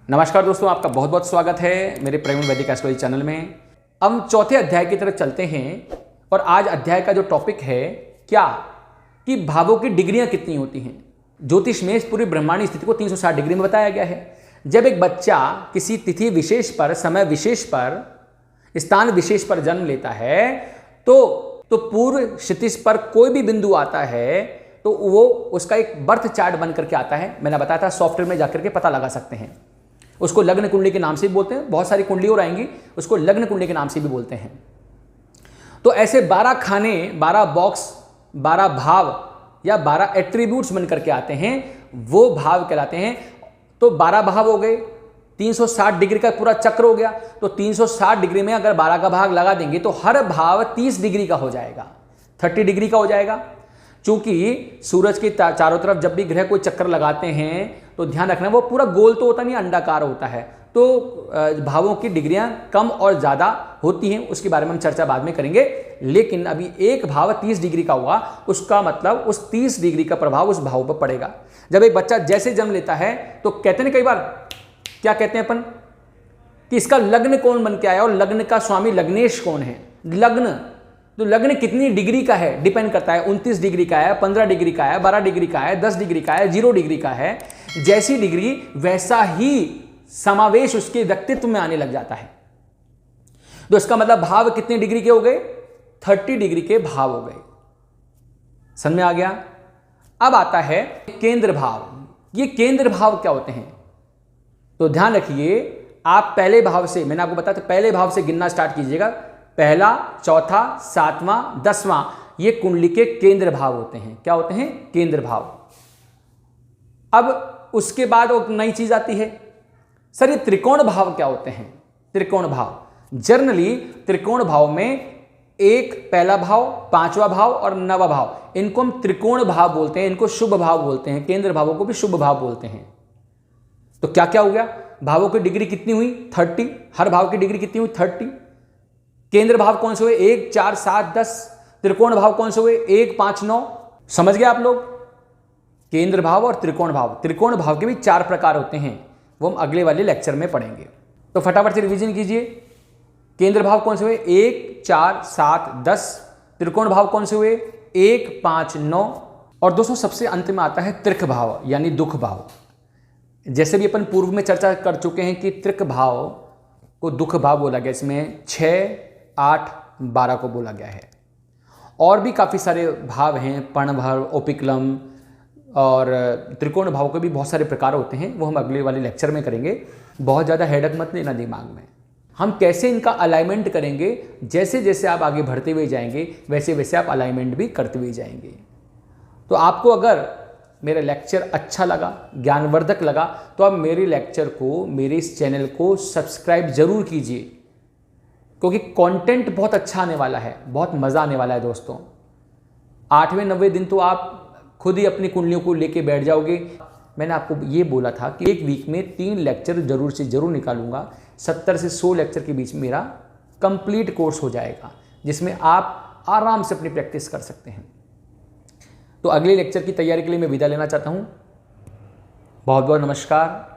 नमस्कार दोस्तों, आपका बहुत बहुत स्वागत है मेरे प्रवीण वैदिक एस्ट्रोलॉजी चैनल में। अब हम चौथे अध्याय की तरफ चलते हैं और आज अध्याय का जो टॉपिक है क्या कि भावों की डिग्रियां कितनी होती हैं। ज्योतिष में इस पूरी ब्रह्मांडी स्थिति को 360 डिग्री में बताया गया है। जब एक बच्चा किसी तिथि विशेष पर, समय विशेष पर, स्थान विशेष पर जन्म लेता है तो पूर्व क्षितिज पर कोई भी बिंदु आता है तो वो उसका एक बर्थ चार्ट बन करके आता है। मैंने बताया था सॉफ्टवेयर में जाकर के पता लगा सकते हैं। उसको लग्न कुंडली के नाम से भी बोलते हैं, बहुत सारी कुंडली और आएंगी, उसको लग्न कुंडली के नाम से भी बोलते हैं। तो ऐसे 12 खाने, 12 बॉक्स, 12 भाव या 12 एट्रीब्यूट्स बन करके आते हैं, वो भाव कहलाते हैं। तो 12 भाव हो गए, 360 डिग्री का पूरा चक्र हो गया। तो 360 डिग्री में अगर 12 का भाग लगा देंगे तो हर भाव 30 डिग्री का हो जाएगा, 30 डिग्री का हो जाएगा। चूंकि सूरज के चारों तरफ जब भी ग्रह कोई चक्कर लगाते हैं तो ध्यान रखना वो पूरा गोल तो होता नहीं, अंडाकार होता है। तो भावों की डिग्रियां कम और ज़्यादा होती हैं, उसके बारे में हम चर्चा बाद में करेंगे। लेकिन अभी एक भाव 30 डिग्री का हुआ, उसका मतलब उस 30 डिग्री का प्रभाव उस भाव पर पड़ेगा। जब एक बच्चा जैसे जन्म लेता है तो कहते हैं कई बार, क्या कहते हैं अपन कि इसका लग्न कौन बन के आया और लग्न का स्वामी लग्नेश कौन है। लग्न तो लग्न कितनी डिग्री का है डिपेंड करता है, 29 डिग्री का है, 15 डिग्री का है, 12 डिग्री का है, 10 डिग्री का है, 0 डिग्री का है। जैसी डिग्री वैसा ही समावेश उसके व्यक्तित्व में आने लग जाता है। तो इसका मतलब भाव कितने डिग्री के हो गए? 30 डिग्री के भाव हो गए। समझ में आ गया? अब आता है केंद्र भाव। ये केंद्र भाव क्या होते हैं? तो ध्यान रखिए, आप पहले भाव से, मैंने आपको बताया था, पहले भाव से गिनना स्टार्ट कीजिएगा। पहला, चौथा, 7वां, 10वां, ये कुंडली के केंद्र भाव होते हैं। क्या होते हैं? केंद्र भाव। अब उसके बाद एक नई चीज आती है, सर ये त्रिकोण भाव क्या होते हैं? त्रिकोण भाव जनरली त्रिकोण भाव में एक पहला भाव, 5वां भाव और 9वां भाव, इनको हम त्रिकोण भाव बोलते हैं, इनको शुभ भाव बोलते हैं। केंद्र भावों को भी शुभ भाव बोलते हैं। तो क्या क्या हो गया? भावों की डिग्री कितनी हुई? 30। हर भाव की डिग्री कितनी हुई? 30। केंद्र भाव कौन से हुए? 1, 4, 7, 10। त्रिकोण भाव कौन से हुए? 1, 5, 9। समझ गए आप लोग? केंद्र भाव और त्रिकोण भाव। त्रिकोण भाव के भी 4 प्रकार होते हैं, वो हम अगले वाले लेक्चर में पढ़ेंगे। तो फटाफट से रिवीजन कीजिए। केंद्र भाव कौन से हुए? 1, 4, 7, 10। त्रिकोण भाव कौन से हुए? 1, 5, 9। और दोस्तों सबसे अंत में आता है त्रिक भाव यानी दुख भाव। जैसे भी अपन पूर्व में चर्चा कर चुके हैं कि त्रिक भाव को दुख भाव बोला गया, इसमें 6, 8, 12 को बोला गया है। और भी काफ़ी सारे भाव हैं, पर्णभाव, ओपिक्लम और त्रिकोण भाव के भी बहुत सारे प्रकार होते हैं, वो हम अगले वाले लेक्चर में करेंगे। बहुत ज़्यादा हेडक मत लेना दिमाग में। हम कैसे इनका अलाइनमेंट करेंगे, जैसे जैसे आप आगे बढ़ते हुए जाएंगे वैसे वैसे आप अलाइनमेंट भी करते हुए जाएंगे। तो आपको अगर मेरा लेक्चर अच्छा लगा, ज्ञानवर्धक लगा, तो आप मेरे लेक्चर को, मेरे इस चैनल को सब्सक्राइब जरूर कीजिए, क्योंकि कंटेंट बहुत अच्छा आने वाला है, बहुत मज़ा आने वाला है दोस्तों। 8वें 9वें दिन तो आप खुद ही अपनी कुंडलियों को लेके बैठ जाओगे। मैंने आपको ये बोला था कि एक वीक में 3 लेक्चर जरूर से जरूर निकालूंगा। 70 से 100 लेक्चर के बीच में मेरा कंप्लीट कोर्स हो जाएगा, जिसमें आप आराम से अपनी प्रैक्टिस कर सकते हैं। तो अगले लेक्चर की तैयारी के लिए मैं विदा लेना चाहता हूँ। बहुत बहुत नमस्कार।